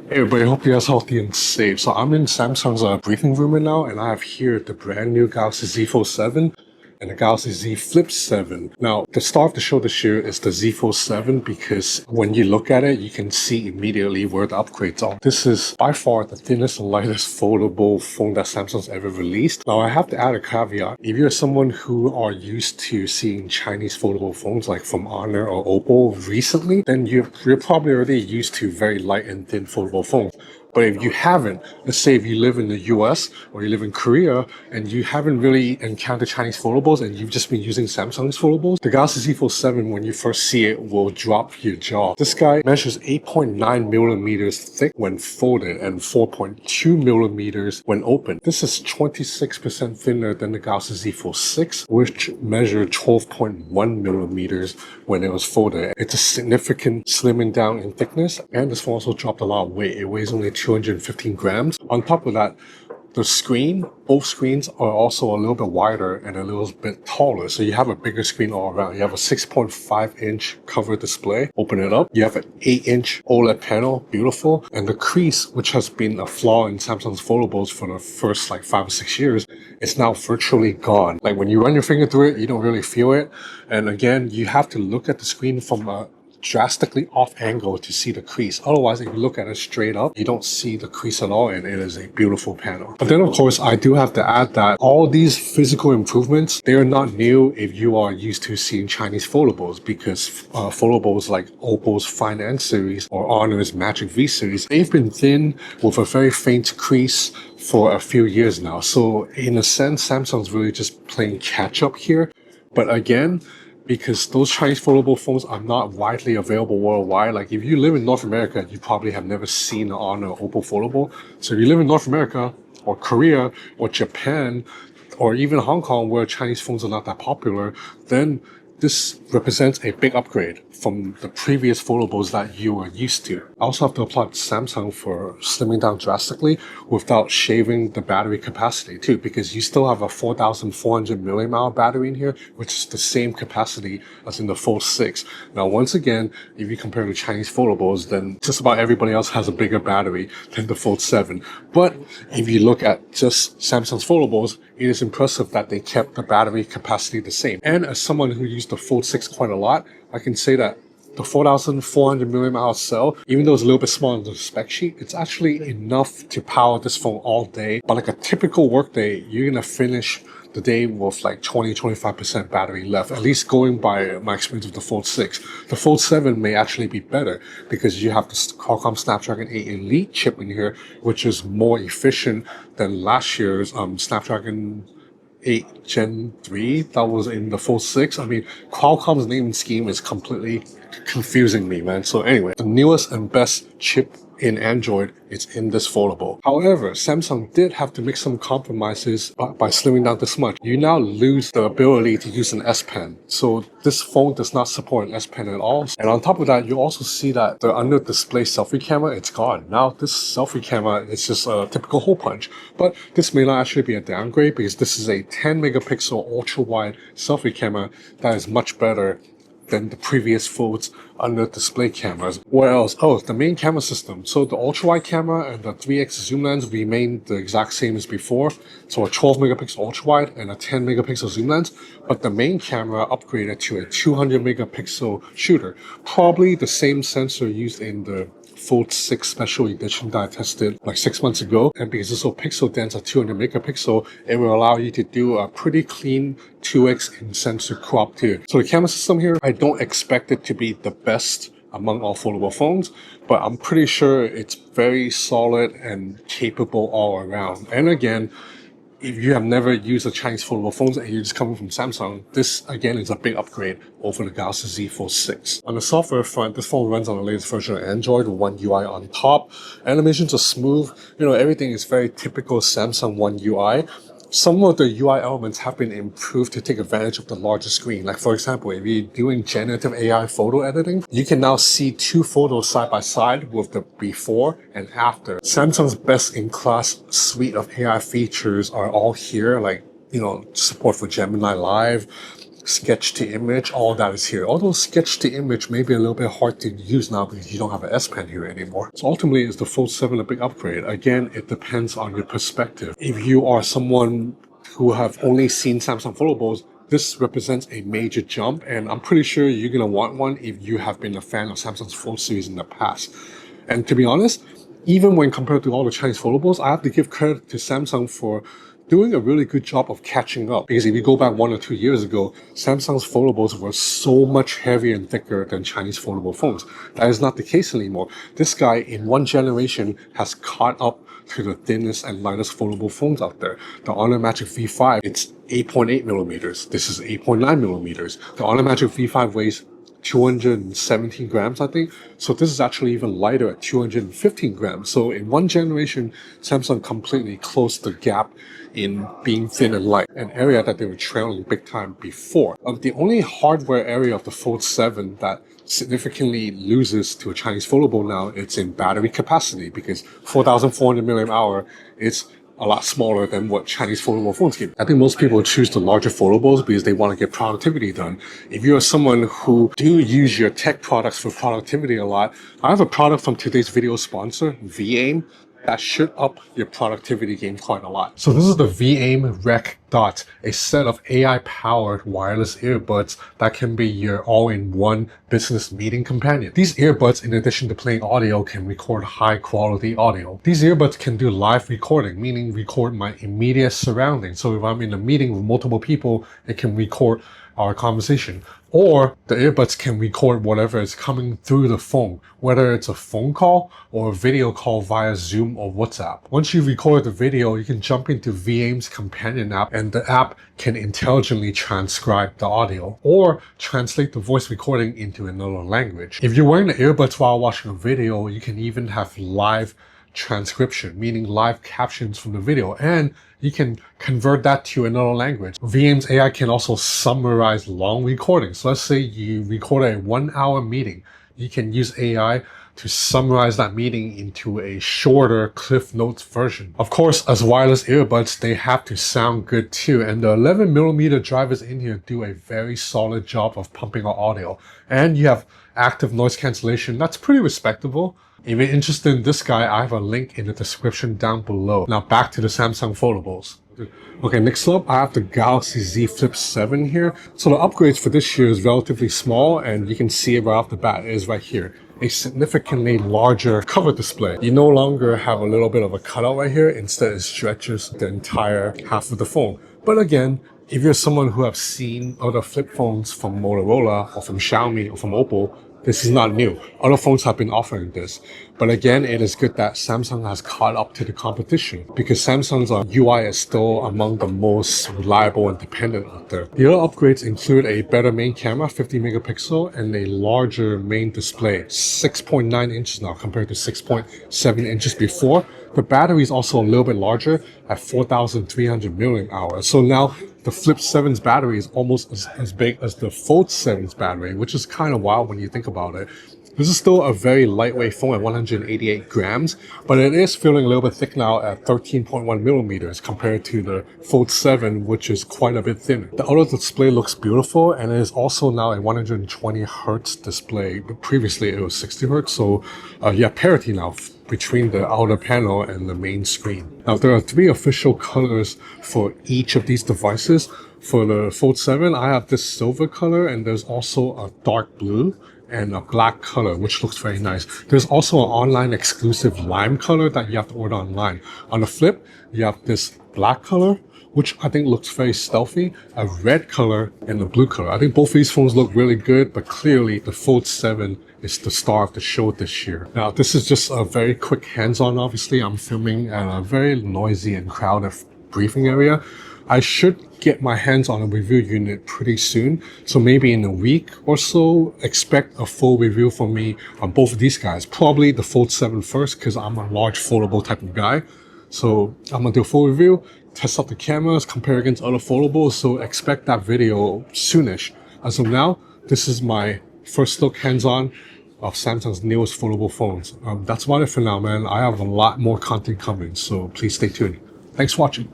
Hey everybody, hope you guys healthy and safe. So I'm in Samsung's briefing room right now, and I have here the brand new Galaxy Z Fold 7 and the Galaxy Z Flip 7. Now, the star of the show this year is the Z Fold 7 because when you look at it, you can see immediately where the upgrades are. This is by far the thinnest and lightest foldable phone that Samsung's ever released. Now, I have to add a caveat. If you're someone who are used to seeing Chinese foldable phones like from Honor or Oppo recently, then you're probably already used to very light and thin foldable phones. But if you haven't, let's say if you live in the US or you live in Korea and you haven't really encountered Chinese foldables and you've just been using Samsung's foldables, the Galaxy Z Fold 7, when you first see it, will drop your jaw. This guy measures 8.9 millimeters thick when folded and 4.2 millimeters when open. This is 26% thinner than the Galaxy Z Fold 6, which measured 12.1 millimeters when it was folded. It's a significant slimming down in thickness, and this phone also dropped a lot of weight. It weighs only 215 grams. On top of that, both screens are also a little bit wider and a little bit taller. So you have a bigger screen all around. You have a 6.5-inch cover display. Open it up. You have an 8-inch OLED panel. Beautiful. And the crease, which has been a flaw in Samsung's foldables for the first 5 or 6 years, is now virtually gone. Like when you run your finger through it, you don't really feel it. And again, you have to look at the screen from a drastically off angle to see the crease. Otherwise, if you look at it straight up, you don't see the crease at all, and it is a beautiful panel. But then, of course, I do have to add that all these physical improvements, they are not new if you are used to seeing Chinese foldables, because foldables like Oppo's Fine N series or Honor's Magic V series, they've been thin with a very faint crease for a few years now. So in a sense, Samsung's really just playing catch up here. But again, because those Chinese foldable phones are not widely available worldwide. Like if you live in North America, you probably have never seen an Honor or Oppo foldable. So if you live in North America or Korea or Japan or even Hong Kong where Chinese phones are not that popular, then this represents a big upgrade from the previous foldables that you were used to. I also have to applaud Samsung for slimming down drastically without shaving the battery capacity too, because you still have a 4,400 milliamp battery in here, which is the same capacity as in the Fold 6. Now, once again, if you compare to Chinese foldables, then just about everybody else has a bigger battery than the Fold 7. But if you look at just Samsung's foldables, it is impressive that they kept the battery capacity the same. And as someone who used the Fold 6 quite a lot, I can say that the 4,400 milliamp cell, even though it's a little bit small on the spec sheet, it's actually enough to power this phone all day. But like a typical work day, you're gonna finish the day with 20-25% battery left, at least going by my experience with the Fold 6. The Fold 7 may actually be better because you have the Qualcomm Snapdragon 8 Elite chip in here, which is more efficient than last year's Snapdragon 8 Gen 3 that was in the Fold 6. I mean, Qualcomm's naming scheme is completely confusing me, man. So anyway, the newest and best chip in Android is in this foldable. However, Samsung did have to make some compromises by slimming down this much. You now lose the ability to use an S Pen. So this phone does not support an S Pen at all. And on top of that, you also see that the under display selfie camera, it's gone. Now this selfie camera is just a typical hole punch. But this may not actually be a downgrade because this is a 10 megapixel ultra wide selfie camera that is much better than the previous Fold's under display cameras. What else? Oh, the main camera system. So the ultra wide camera and the 3x zoom lens remain the exact same as before. So a 12 megapixel ultra wide and a 10 megapixel zoom lens. But the main camera upgraded to a 200 megapixel shooter. Probably the same sensor used in the Fold 6 Special Edition that I tested 6 months ago. And because it's so pixel dense at 200 megapixel, it will allow you to do a pretty clean 2x in sensor crop too. So the camera system here, I don't expect it to be the best among all foldable phones, but I'm pretty sure it's very solid and capable all around. And again, if you have never used a Chinese foldable phones and you're just coming from Samsung, this again is a big upgrade over the Galaxy Z Fold 6. On the software front, this phone runs on the latest version of Android, One UI on top. Animations are smooth. Everything is very typical Samsung One UI. Some of the UI elements have been improved to take advantage of the larger screen. Like for example, if you're doing generative AI photo editing, you can now see two photos side by side with the before and after. Samsung's best-in-class suite of AI features are all here, support for Gemini Live, sketch to image, all that is here. Although sketch to image may be a little bit hard to use now because you don't have an S Pen here anymore. So ultimately, is the Fold 7 a big upgrade? Again, it depends on your perspective. If you are someone who have only seen Samsung foldables, this represents a major jump, and I'm pretty sure you're going to want one if you have been a fan of Samsung's Fold series in the past. And to be honest, even when compared to all the Chinese foldables, I have to give credit to Samsung for doing a really good job of catching up. Because if you go back 1 or 2 years ago, Samsung's foldables were so much heavier and thicker than Chinese foldable phones. That is not the case anymore. This guy, in one generation, has caught up to the thinnest and lightest foldable phones out there. The Honor Magic V5, it's 8.8 millimeters. This is 8.9 millimeters. The Honor Magic V5 weighs 217 grams, I think. So this is actually even lighter at 215 grams. So in one generation, Samsung completely closed the gap in being thin and light, an area that they were trailing big time before. The only hardware area of the Fold 7 that significantly loses to a Chinese foldable now, it's in battery capacity, because 4,400 milliamp hour, it's a lot smaller than what Chinese foldable phones give. I think most people choose the larger foldables because they want to get productivity done. If you're someone who do use your tech products for productivity a lot, I have a product from today's video sponsor, Viaim, that should up your productivity game quite a lot. So this is the Viaim RecDot, a set of AI-powered wireless earbuds that can be your all-in-one business meeting companion. These earbuds, in addition to playing audio, can record high-quality audio. These earbuds can do live recording, meaning record my immediate surroundings. So if I'm in a meeting with multiple people, it can record our conversation. Or the earbuds can record whatever is coming through the phone, whether it's a phone call or a video call via Zoom or WhatsApp. Once you record the video, you can jump into Viaim's companion app, and the app can intelligently transcribe the audio or translate the voice recording into another language. If you're wearing the earbuds while watching a video, you can even have live transcription, meaning live captions from the video, and you can convert that to another language. Viaim's AI can also summarize long recordings. So let's say you record a 1-hour meeting. You can use AI to summarize that meeting into a shorter Cliff Notes version. Of course, as wireless earbuds, they have to sound good too, and the 11mm drivers in here do a very solid job of pumping out audio. And you have active noise cancellation. That's pretty respectable. If you're interested in this guy, I have a link in the description down below. Now back to the Samsung foldables. Okay, next up, I have the Galaxy Z Flip 7 here. So the upgrades for this year is relatively small, and you can see it right off the bat. It is right here. A significantly larger cover display. You no longer have a little bit of a cutout right here. Instead, it stretches the entire half of the phone. But again, if you're someone who have seen other flip phones from Motorola or from Xiaomi or from Oppo, this is not new. Other phones have been offering this. But again, it is good that Samsung has caught up to the competition, because Samsung's UI is still among the most reliable and dependent out there. The other upgrades include a better main camera, 50 megapixel, and a larger main display, 6.9 inches now compared to 6.7 inches before. The battery is also a little bit larger at 4,300 milliamp hours. So now the Flip 7's battery is almost as big as the Fold 7's battery, which is kind of wild when you think about it. This is still a very lightweight phone at 188 grams, but it is feeling a little bit thick now at 13.1 millimeters compared to the Fold 7, which is quite a bit thinner. The outer display looks beautiful, and it is also now a 120 hertz display. Previously it was 60 hertz, so you have parity now between the outer panel and the main screen. Now there are 3 official colors for each of these devices. For the Fold 7, I have this silver color, and there's also a dark blue and a black color, which looks very nice. There's also an online exclusive lime color that you have to order online. On the Flip, you have this black color, which I think looks very stealthy, a red color, and a blue color. I think both of these phones look really good, but clearly the Fold 7 is the star of the show this year. Now, this is just a very quick hands-on, obviously. I'm filming at a very noisy and crowded briefing area. I should get my hands on a review unit pretty soon. So maybe in a week or so, expect a full review from me on both of these guys. Probably the Fold 7 first, because I'm a large foldable type of guy. So I'm gonna do a full review, test out the cameras, compare against other foldables. So expect that video soonish. As of now, this is my first look hands-on of Samsung's newest foldable phones. That's about it for now, man. I have a lot more content coming, so please stay tuned. Thanks for watching.